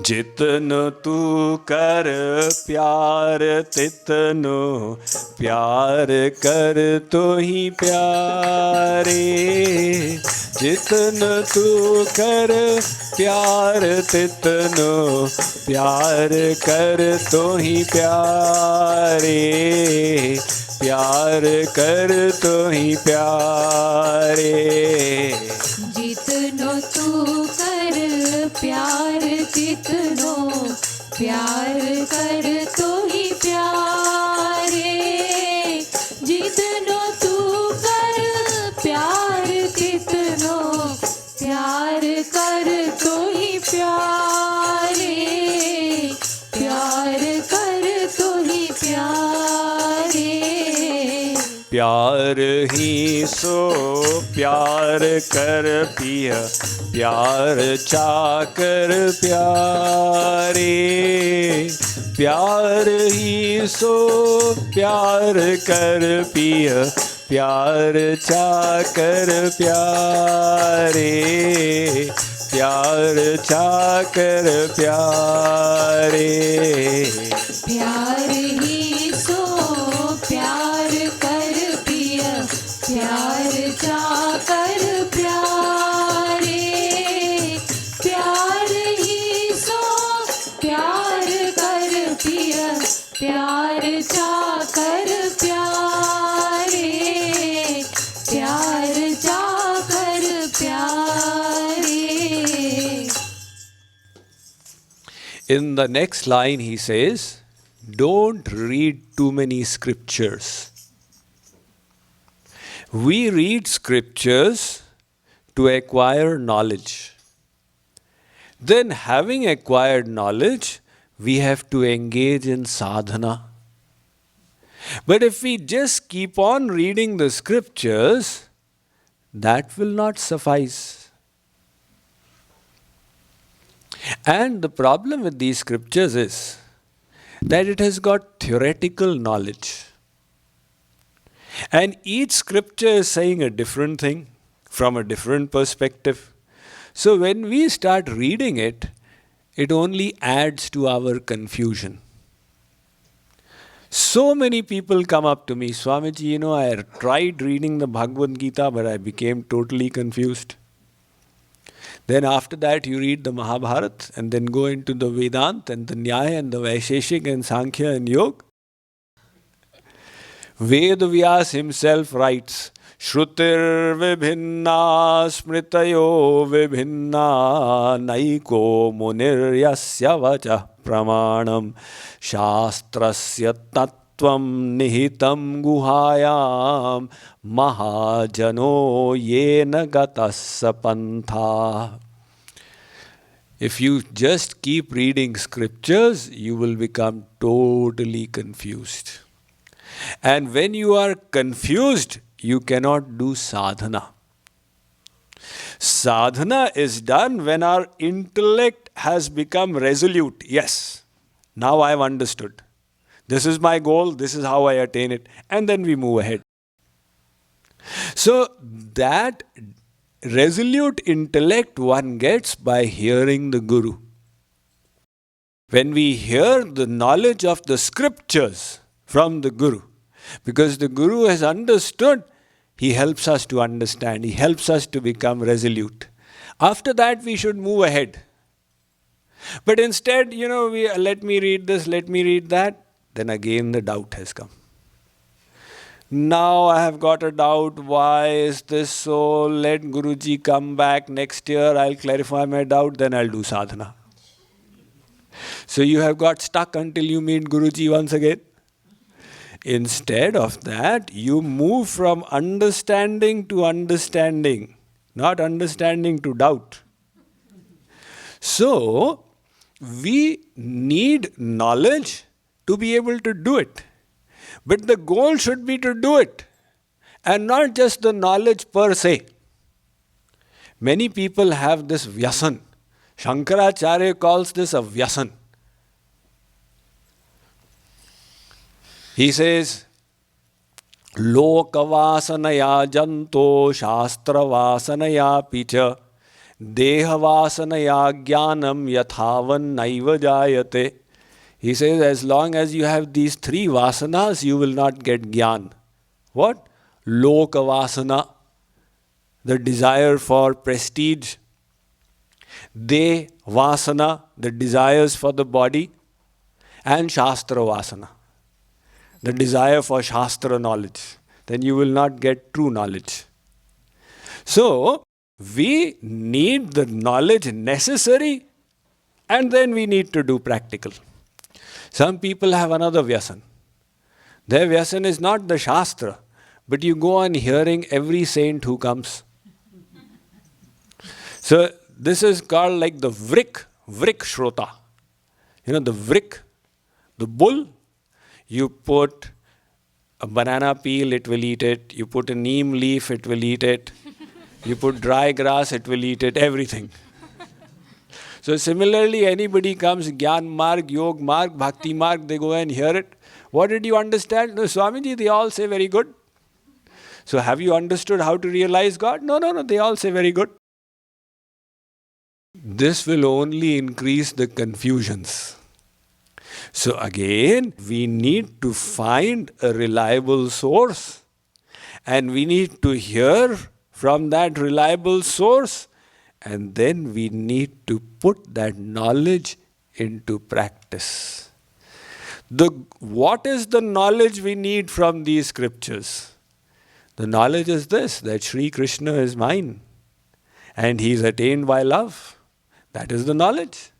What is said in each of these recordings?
जितनो तू कर प्यार तितनो प्यार कर तो ही प्यारे। जितनो तू कर प्यार तितनो प्यार कर तो ही प्यारे। प्यार कर तो ही प्यारे। जितनो तू कर प्यार तितनो प्यार कर तो ही प्यारे। जितनो तू कर प्यार तितनो प्यार कर तो ही प्यारे। प्यार कर तो ही प्यारे। प्यार ही सो प्यार कर पिया प्यार चाकर प्यारे। प्यार ही सो प्यार कर पिया प्यार चाकर प्यारे। प्यार चाकर प्यारे। प्यार ही सो प्यार कर पिया प्यार चाकर प्यारे। प्यार ही सो प्यार कर पिया प्यार चाकर प्यारे। प्यार चाकर प्यारे। In the next line he says, don't read too many scriptures. We read scriptures to acquire knowledge. Then having acquired knowledge, we have to engage in sadhana. But if we just keep on reading the scriptures, that will not suffice. And the problem with these scriptures is that it has got theoretical knowledge. And each scripture is saying a different thing from a different perspective. So when we start reading it, it only adds to our confusion. So many people come up to me, Swamiji, I tried reading the Bhagavad Gita, but I became totally confused. Then after that you read the Mahabharata and then go into the Vedanta and the Nyaya and the Vaisheshik and Sankhya and Yoga. Ved Vyas himself writes, Shrutir vibhinna smritayo vibhinna naiko munir yasya vacha pramanam shastrasya tattvam nihitam guhayam mahajano yena gatassa pantha. If you just keep reading scriptures, you will become totally confused. And when you are confused, you cannot do sadhana. Sadhana is done when our intellect has become resolute. Yes, now I have understood. This is my goal, this is how I attain it. And then we move ahead. So that resolute intellect one gets by hearing the Guru. When we hear the knowledge of the scriptures from the Guru, because the Guru has understood, he helps us to understand, he helps us to become resolute. After that we should move ahead. But instead, we let me read this, let me read that, then again the doubt has come. Now I have got a doubt, why is this so? Let Guruji come back next year, I'll clarify my doubt, then I'll do sadhana. So you have got stuck until you meet Guruji once again. Instead of that, you move from understanding to understanding, not understanding to doubt. So, we need knowledge to be able to do it. But the goal should be to do it, and not just the knowledge per se. Many people have this vyasan. Shankaracharya calls this a vyasan. He says, Lokavasanaya janto shastravasanaya picha Dehavasana jnanam yathavan naiva jayate. He says, as long as you have these three vasanas, you will not get jnana. What? Loka vasana, the desire for prestige. De vasana, the desires for the body. And Shastra vasana, the desire for Shastra knowledge. Then you will not get true knowledge. So, we need the knowledge necessary and then we need to do practical. Some people have another vyasan. Their vyasan is not the Shastra, but you go on hearing every saint who comes. So, this is called like the vrik shrota. You know, the vrik, the bull, you put a banana peel, it will eat it. You put a neem leaf, it will eat it. You put dry grass, it will eat it, everything. So similarly, anybody comes, Gyan Marg, Yog Marg, Bhakti Marg, they go and hear it. What did you understand? No, Swamiji, they all say very good. So have you understood how to realize God? No, they all say very good. This will only increase the confusions. So again, we need to find a reliable source. And we need to hear from that reliable source. And then we need to put that knowledge into practice. What is the knowledge we need from these scriptures? The knowledge is this, that Sri Krishna is mine. And he is attained by love. That is the knowledge.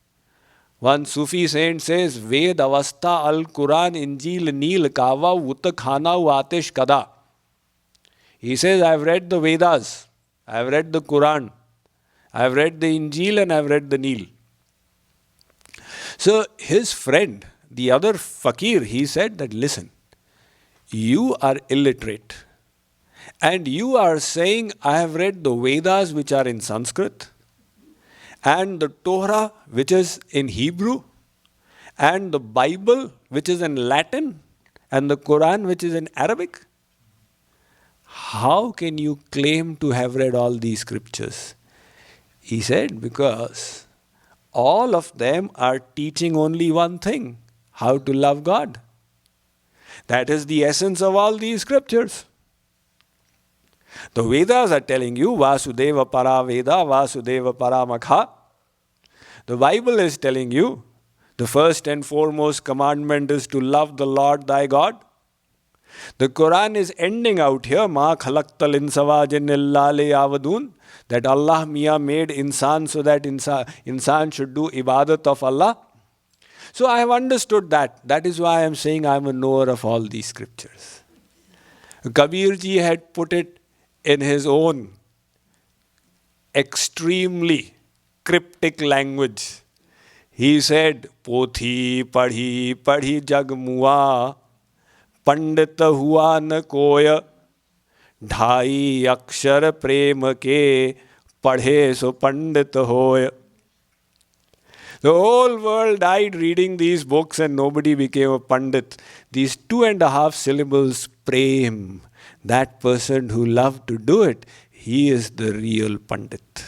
One Sufi saint says, Ved avastha al Quran injil neel kava uta khana atish kada. He says, I have read the Vedas, I have read the Quran, I have read the Injil and I have read the Neel. So his friend, the other fakir, he said that, listen, you are illiterate and you are saying, I have read the Vedas which are in Sanskrit and the Torah which is in Hebrew and the Bible which is in Latin and the Quran which is in Arabic. How can you claim to have read all these scriptures? He said, because all of them are teaching only one thing, how to love God. That is the essence of all these scriptures. The Vedas are telling you, Vasudeva para Veda, Vasudeva para Makha. The Bible is telling you, the first and foremost commandment is to love the Lord thy God. The Quran is ending out here, Ma khalaqtal insava jinnillale avadun, that Allah Mia made insan so that insan should do ibadat of Allah. So I have understood that. That is why I am saying I am a knower of all these scriptures. Kabir ji had put it in his own extremely cryptic language. He said, Pothi padhi jag mua, पंडित हुआ न कोय, ढाई अक्षर प्रेम के, पढ़े सो पंडित होय. The whole world died reading these books and nobody became a pandit. These 2.5 syllables, prem, that person who loved to do it, he is the real pandit.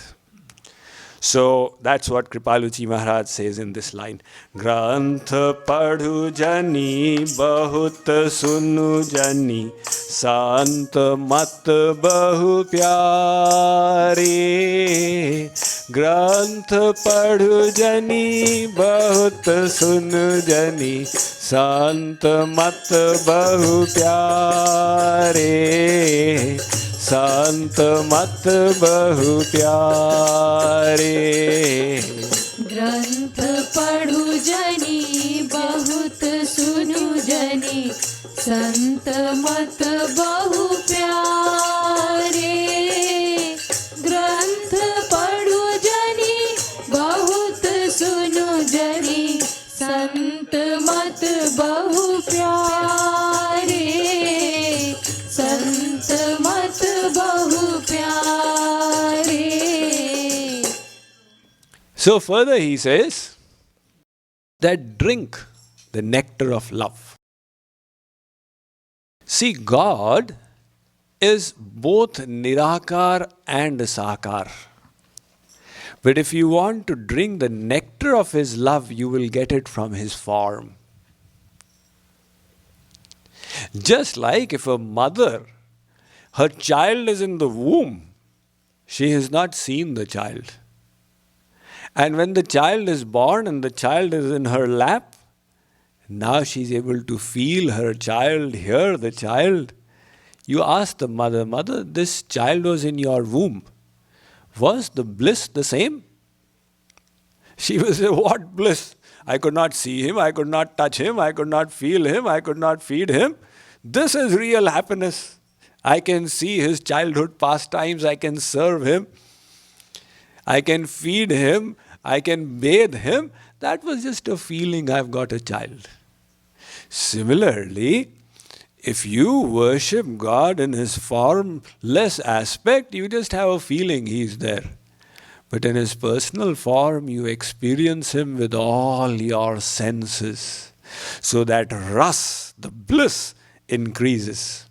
So that's what Kripaluji Maharaj says in this line. Granth padhu jani bahut sunu jani, sant mat bahu pyare. Granth padhu jani bahut sunu jani, sant mat bahu pyare. Sant mat bahu pyare. ग्रंथ पढ़ू जनी बहुत सुनु जनी, संत मत बहु प्यारे. ग्रंथ पढ़ू जनी बहुत सुनु जनी, संत मत बहु प्यारे. संत मत बहु प्यारे. So further he says that drink the nectar of love. See, God is both Nirakar and Sakar. But if you want to drink the nectar of his love, you will get it from his form. Just like if a mother, her child is in the womb, she has not seen the child. And when the child is born and the child is in her lap, now she's able to feel her child, hear the child. You ask the mother, Mother, this child was in your womb. Was the bliss the same? She will say, what bliss? I could not see him, I could not touch him, I could not feel him, I could not feed him. This is real happiness. I can see his childhood pastimes, I can serve him, I can feed him, I can bathe him. That was just a feeling, I've got a child. Similarly, if you worship God in his formless aspect, you just have a feeling he's there. But in his personal form, you experience him with all your senses. So that ras, the bliss, increases.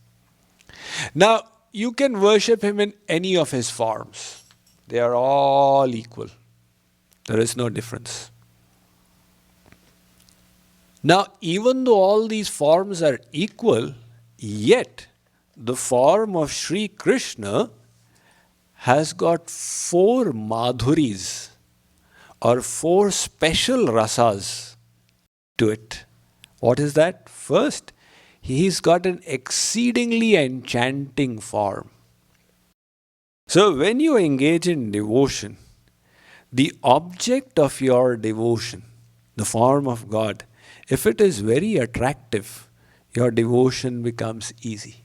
Now, you can worship him in any of his forms. They are all equal. There is no difference. Now, even though all these forms are equal, yet the form of Sri Krishna has got 4 madhuris or 4 special rasas to it. What is that? First, he's got an exceedingly enchanting form. So when you engage in devotion, the object of your devotion, the form of God, if it is very attractive, your devotion becomes easy.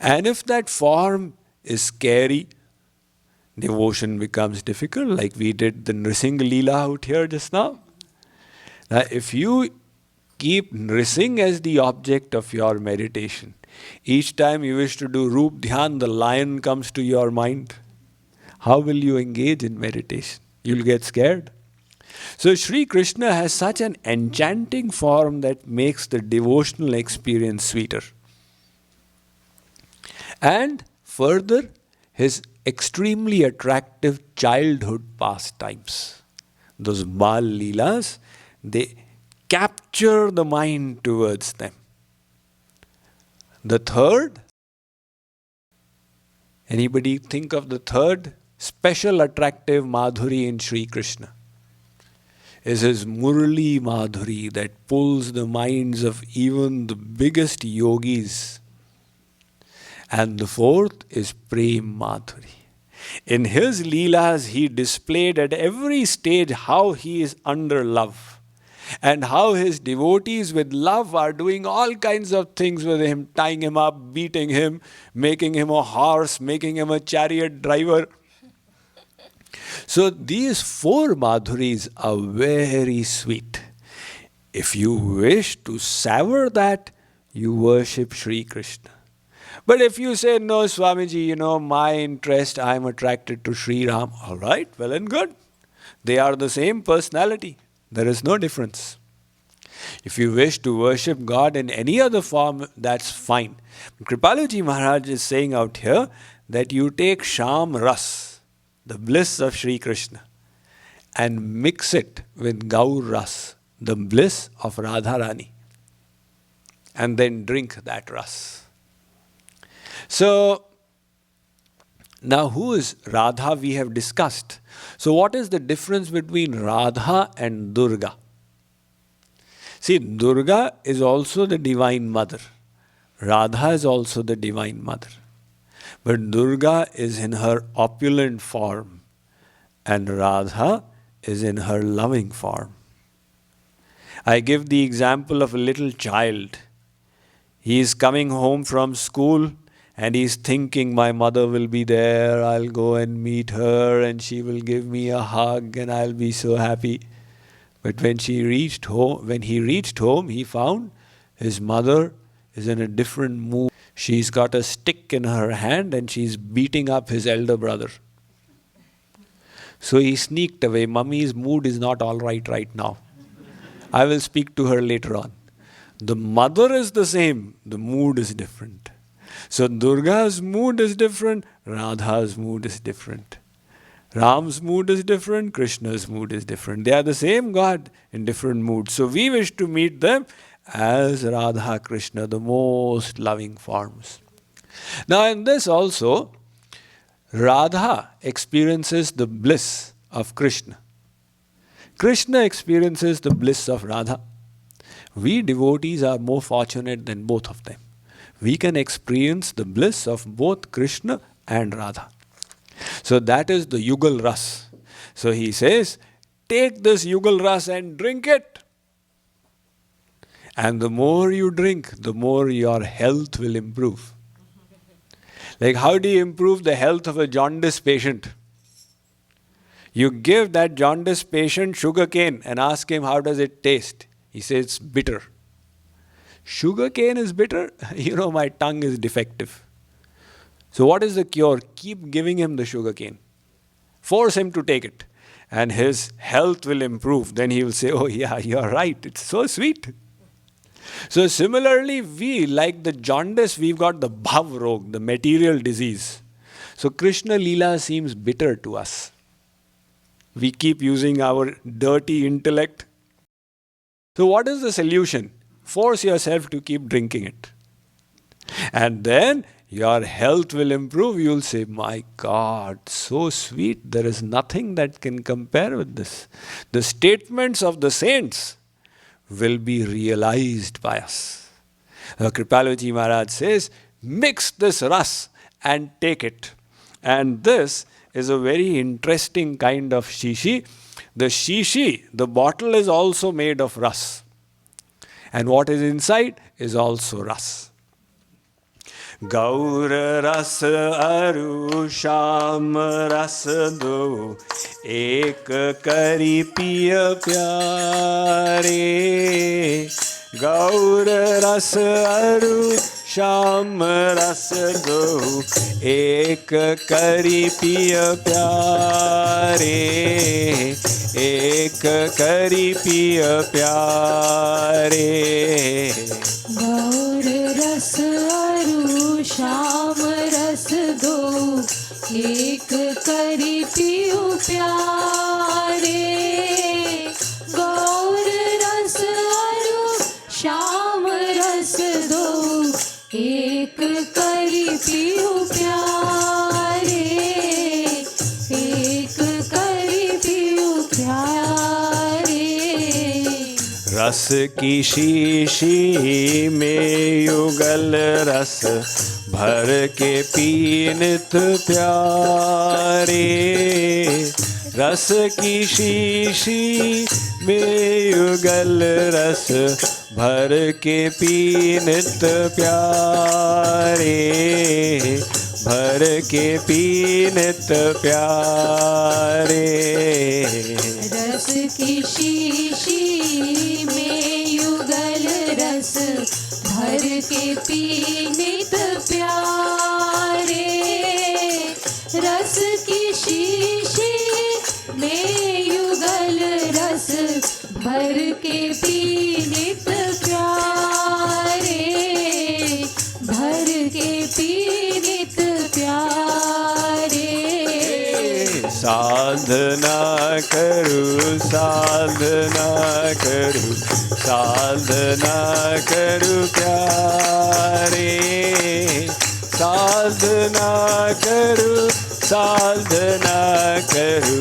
And if that form is scary, devotion becomes difficult, like we did the Nrisingh Leela out here just now. Now, if you keep Nrisingh as the object of your meditation, each time you wish to do Roop Dhyan, the lion comes to your mind. How will you engage in meditation? You'll get scared. So Sri Krishna has such an enchanting form that makes the devotional experience sweeter. And further, his extremely attractive childhood pastimes. Those Bal Leelas, they capture the mind towards them. The third, anybody think of the third special attractive Madhuri in Sri Krishna? Is his Murli Madhuri that pulls the minds of even the biggest yogis. And the fourth is Prem Madhuri. In his Leelas, he displayed at every stage how he is under love and how his devotees with love are doing all kinds of things with him, tying him up, beating him, making him a horse, making him a chariot driver. So these 4 madhuris are very sweet. If you wish to savor that, you worship Sri Krishna. But if you say, no, Swamiji, my interest, I am attracted to Sri Ram. All right, well and good. They are the same personality. There is no difference. If you wish to worship God in any other form, that's fine. Kripaluji Maharaj is saying out here that you take Sham Ras, the bliss of Sri Krishna, and mix it with Gaur Ras, the bliss of Radharani, and then drink that Ras. So, now who is Radha we have discussed. So what is the difference between Radha and Durga? See, Durga is also the Divine Mother. Radha is also the Divine Mother. But Durga is in her opulent form and Radha is in her loving form. I give the example of a little child. He is coming home from school and he is thinking, my mother will be there, I'll go and meet her and she will give me a hug and I'll be so happy. But when he reached home, he found his mother is in a different mood. She's got a stick in her hand and she's beating up his elder brother. So he sneaked away. Mummy's mood is not all right now. I will speak to her later on. The mother is the same, the mood is different. So Durga's mood is different, Radha's mood is different. Ram's mood is different, Krishna's mood is different. They are the same God in different moods. So we wish to meet them as Radha Krishna, the most loving forms. Now in this also, Radha experiences the bliss of Krishna. Krishna experiences the bliss of Radha. We devotees are more fortunate than both of them. We can experience the bliss of both Krishna and Radha. So that is the Yugal Ras. So he says, take this Yugal Ras and drink it. And the more you drink, the more your health will improve. Like, how do you improve the health of a jaundice patient? You give that jaundice patient sugar cane and ask him, how does it taste? He says, it's bitter. Sugar cane is bitter? You know, my tongue is defective. So what is the cure? Keep giving him the sugar cane. Force him to take it. And his health will improve. Then he will say, oh yeah, you're right. It's so sweet. So similarly, we, like the jaundice, we've got the bhav rog, the material disease. So Krishna Leela seems bitter to us. We keep using our dirty intellect. So what is the solution? Force yourself to keep drinking it. And then your health will improve. You'll say, my God, so sweet. There is nothing that can compare with this. The statements of the saints will be realized by us. Kripaluji Maharaj says, mix this ras and take it. And this is a very interesting kind of shishi. The shishi, the bottle, is also made of ras. And what is inside is also ras. Gaur ras aru sham ras do ek kari piya pyare. Gaur ras aru sham ras do ek kari piya pyare. Ek kari piya pyare. गौर रस अरु श्याम रस दो एक करी पियो प्यारे. गौर रस अरु श्याम रस दो एक करी पियो प्यारे. एक करी पियो प्यारे. रस की शीशी में युगल रस भर के पी नित प्यारे. रस की शीशी में युगल रस भर के पी नित प्यारे. भर के पी नित प्यारे. रस की शीशी में युगल रस भर के पी नित प्यारे. रस की शीशी में युगल रस भर के पी नित प्यारे. भर के पी नित प्यारे. साधना करू साधना करू साधना करू प्यारे. साधना करू साधना करू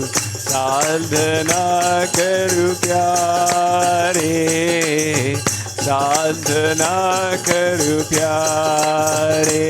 साधना करू प्यारे. साधना करू प्यारे.